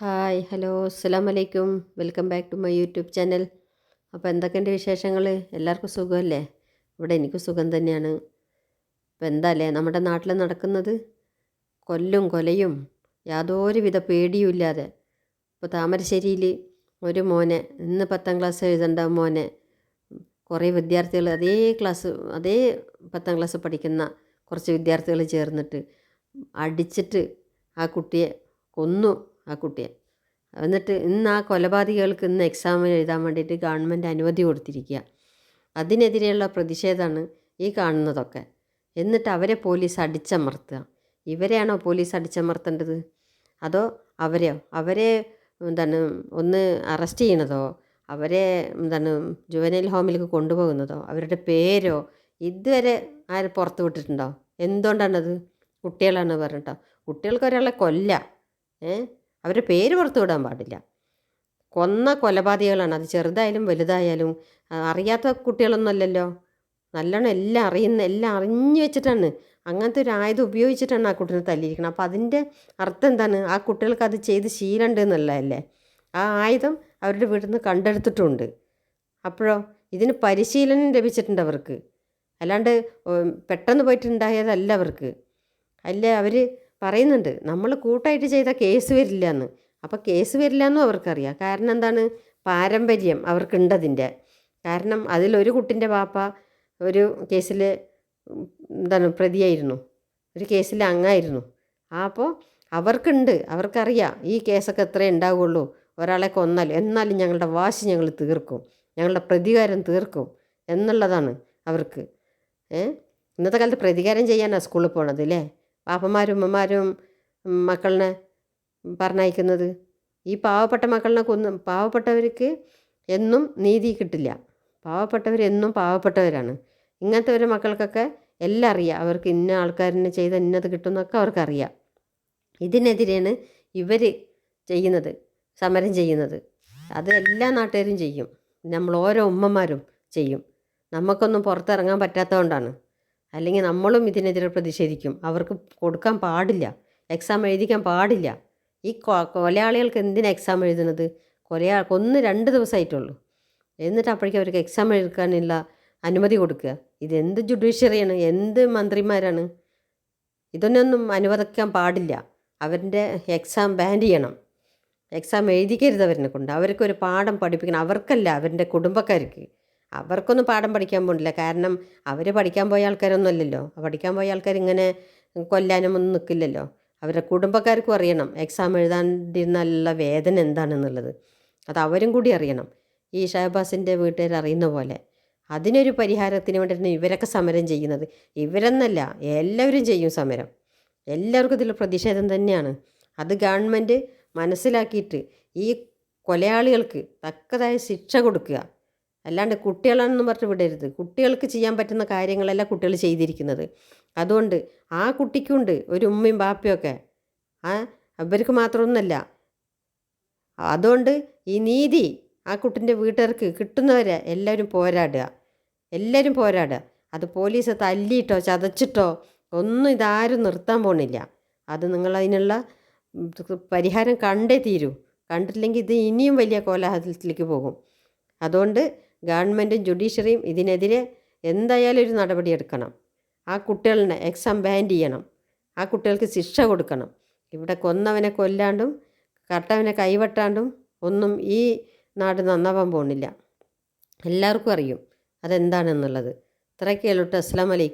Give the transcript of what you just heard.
Hi hello അസ്സലാമു അലൈക്കും. Welcome back to my YouTube channel. അപ്പോൾ എന്തൊക്കെയുണ്ട് വിശേഷങ്ങൾ? എല്ലാവർക്കും സുഖമല്ലേ? ഇവിടെ എനിക്ക് സുഖം തന്നെയാണ്. ഇപ്പോൾ എന്താല്ലേ നമ്മുടെ നാട്ടിൽ നടക്കുന്നത്? കൊല്ലും കൊലയും യാതൊരുവിധ പേടിയുമില്ലാതെ. ഇപ്പോൾ താമരശ്ശേരിയിൽ ഒരു മോനെ, ഇന്ന് 10ാം ക്ലാസ് എഴുതേണ്ട മോനെ, കുറേ വിദ്യാർത്ഥികൾ അതേ 10ാം ക്ലാസ് പഠിക്കുന്ന കുറച്ച് വിദ്യാർത്ഥികൾ ചേർന്നിട്ട് അടിച്ചിട്ട് ആ കുട്ടിയെ കൊന്നു. ആ കുട്ടിയെ എന്നിട്ട് ഇന്ന് ആ കൊലപാതകികൾക്ക് ഇന്ന് എക്സാം എഴുതാൻ വേണ്ടിയിട്ട് ഗവൺമെൻറ് അനുമതി കൊടുത്തിരിക്കുക. അതിനെതിരെയുള്ള പ്രതിഷേധമാണ് ഈ കാണുന്നതൊക്കെ. എന്നിട്ട് അവരെ പോലീസ് അടിച്ചമർത്തുക. ഇവരെയാണോ പോലീസ് അടിച്ചമർത്തേണ്ടത്? അതോ അവരെ ഒന്ന് അറസ്റ്റ് ചെയ്യണതോ, അവരെ ജുവനൈൽ ഹോമിലേക്ക് കൊണ്ടുപോകുന്നതോ, അവരുടെ പേരോ ഇതുവരെ ആരും പുറത്ത് വിട്ടിട്ടുണ്ടോ? എന്തുകൊണ്ടാണത്? കുട്ടികളാണ് പറഞ്ഞിട്ടോ. കുട്ടികൾക്ക് ഒരാളെ അവരുടെ പേര് പുറത്തു വിടാൻ പാടില്ല. കൊന്ന കൊലപാതകികളാണ്. അത് ചെറുതായാലും വലുതായാലും അറിയാത്ത കുട്ടികളൊന്നും അല്ലല്ലോ. നല്ലോണം എല്ലാം അറിഞ്ഞു വെച്ചിട്ടാണ്, അങ്ങനത്തെ ഒരു ആയുധം ഉപയോഗിച്ചിട്ടാണ് ആ കുട്ടീനെ തല്ലിയിരിക്കണം. അപ്പോൾ അതിൻ്റെ അർത്ഥം എന്താണ്? ആ കുട്ടികൾക്ക് അത് ചെയ്ത് ശീലമുണ്ട് എന്നുള്ളതല്ലേ. ആ ആയുധം അവരുടെ വീട്ടിൽ നിന്ന് കണ്ടെടുത്തിട്ടുമുണ്ട്. അപ്പോഴോ ഇതിന് പരിശീലനം ലഭിച്ചിട്ടുണ്ട് അവർക്ക്. അല്ലാണ്ട് പെട്ടെന്ന് പോയിട്ടുണ്ടായതല്ല അവർക്ക്. അവർ പറയുന്നുണ്ട് നമ്മൾ കൂട്ടായിട്ട് ചെയ്താൽ കേസ് വരില്ല എന്ന്. അപ്പോൾ കേസ് വരില്ല എന്നും അവർക്കറിയാം. കാരണം എന്താണ്? പാരമ്പര്യം അവർക്കുണ്ടതിൻ്റെ. കാരണം അതിലൊരു കുട്ടിൻ്റെ വാപ്പ ഒരു കേസിൽ പ്രതിയായിരുന്നു, ഒരു കേസിൽ അംഗമായിരുന്നു. അപ്പോൾ അവർക്കറിയാം ഈ കേസൊക്കെ എത്രയേ ഉണ്ടാവുകയുള്ളൂ. ഒരാളെ കൊന്നാൽ എന്നാലും ഞങ്ങളുടെ വാശി ഞങ്ങൾ തീർക്കും, ഞങ്ങളുടെ പ്രതികാരം തീർക്കും എന്നുള്ളതാണ് അവർക്ക്. ഇന്നത്തെ കാലത്ത് പ്രതികാരം ചെയ്യാനാണ് സ്കൂളിൽ പോണത് അല്ലേ? പാപ്പന്മാരും ഉമ്മമാരും മക്കളിനെ പറഞ്ഞയക്കുന്നത്. ഈ പാവപ്പെട്ട മക്കളിനെ പാവപ്പെട്ടവർക്ക് എന്നും നീതി കിട്ടില്ല. പാവപ്പെട്ടവരെന്നും പാവപ്പെട്ടവരാണ്. ഇങ്ങനത്തെ ഒരു മക്കൾക്കൊക്കെ എല്ലാം അറിയാം. അവർക്ക് ഇന്ന ആൾക്കാരിനെ ചെയ്ത ഇന്നത് കിട്ടുമെന്നൊക്കെ അവർക്കറിയാം. ഇതിനെതിരെയാണ് ഇവർ സമരം ചെയ്യുന്നത്. അത് എല്ലാ നാട്ടുകാരും ചെയ്യും. നമ്മൾ ഓരോ ഉമ്മമാരും ചെയ്യും. നമുക്കൊന്നും പുറത്തിറങ്ങാൻ പറ്റാത്തതുകൊണ്ടാണ്. അല്ലെങ്കിൽ നമ്മളും ഇതിനെതിരെ പ്രതിഷേധിക്കും. അവർക്ക് കൊടുക്കാൻ പാടില്ല, എക്സാം എഴുതിക്കാൻ പാടില്ല. ഈ കൊലയാളികൾക്ക് എന്തിനാണ് എക്സാം എഴുതുന്നത്? കൊന്ന് 2 ദിവസമായിട്ടുള്ളൂ. എന്നിട്ട് അപ്പോഴേക്കും അവർക്ക് എക്സാം എഴുതാനുള്ള അനുമതി കൊടുക്കുക. ഇതെന്ത് ജുഡീഷ്യറിയാണ്? എന്ത് മന്ത്രിമാരാണ്? ഇതൊന്നും അനുവദിക്കാൻ പാടില്ല. അവരുടെ എക്സാം ബാൻ ചെയ്യണം. എക്സാം എഴുതിക്കരുത് അവരെ കൊണ്ട്. അവർക്കൊരു പാഠം പഠിപ്പിക്കണം. അവർക്കല്ല, അവരുടെ കുടുംബക്കാർക്ക്. അവർക്കൊന്നും പാഠം പഠിക്കാൻ പോകില്ല. കാരണം അവർ പഠിക്കാൻ പോയ ആൾക്കാരൊന്നും അല്ലല്ലോ. പഠിക്കാൻ പോയ ആൾക്കാർ ഇങ്ങനെ കൊല്ലാനും ഒന്നും നിൽക്കില്ലല്ലോ. അവരുടെ കുടുംബക്കാർക്കും അറിയണം എക്സാം എഴുതാണ്ടിരുന്നുള്ള വേദന എന്താണെന്നുള്ളത്. അത് അവരും കൂടി അറിയണം. ഈ ഷഹബാസിൻ്റെ വീട്ടുകാർ അറിയുന്ന പോലെ. അതിനൊരു പരിഹാരത്തിന് വേണ്ടിയിട്ടാണ് ഇവരൊക്കെ സമരം ചെയ്യുന്നത്. ഇവരെന്നല്ല, എല്ലാവരും ചെയ്യും സമരം. എല്ലാവർക്കും ഇതിൽ പ്രതിഷേധം തന്നെയാണ്. അത് ഗവൺമെൻറ് മനസ്സിലാക്കിയിട്ട് ഈ കൊലയാളികൾക്ക് തക്കതായ ശിക്ഷ കൊടുക്കുക. അല്ലാണ്ട് കുട്ടികളാണെന്ന് പറഞ്ഞ് വിടരുത്. കുട്ടികൾക്ക് ചെയ്യാൻ പറ്റുന്ന കാര്യങ്ങളല്ല കുട്ടികൾ ചെയ്തിരിക്കുന്നത്. അതുകൊണ്ട് ആ കുട്ടിക്കുണ്ട് ഒരു ഉമ്മയും ബാപ്പയൊക്കെ. അവർക്ക് മാത്രമൊന്നുമല്ല. അതുകൊണ്ട് ഈ നീതി ആ കുട്ടിൻ്റെ വീട്ടുകാർക്ക് കിട്ടുന്നവരെ എല്ലാവരും പോരാടുക. അത് പോലീസ് തല്ലിയിട്ടോ ചതച്ചിട്ടോ ഒന്നും ഇതാരും നിർത്താൻ പോണില്ല. അത് നിങ്ങളതിനുള്ള പരിഹാരം കണ്ടേ തീരൂ. കണ്ടിട്ടില്ലെങ്കിൽ ഇത് ഇനിയും വലിയ കോലാഹലത്തിലേക്ക് പോകും. അതുകൊണ്ട് ഗവൺമെൻറ്റും ജുഡീഷ്യറിയും ഇതിനെതിരെ എന്തായാലും ഒരു നടപടിയെടുക്കണം. ആ കുട്ടികളെ എക്സാം ബാൻ ചെയ്യണം. ആ കുട്ടികൾക്ക് ശിക്ഷ കൊടുക്കണം. ഇവിടെ കൊന്നവനെ കൊല്ലാണ്ടും കട്ടവനെ കൈവെട്ടാണ്ടും ഒന്നും ഈ നാട് നന്നാവാൻ പോകുന്നില്ല. എല്ലാവർക്കും അറിയും അതെന്താണെന്നുള്ളത്. ഇത്രയൊക്കെ ഉള്ളൂ. അസ്സലാമു അലൈക്കും.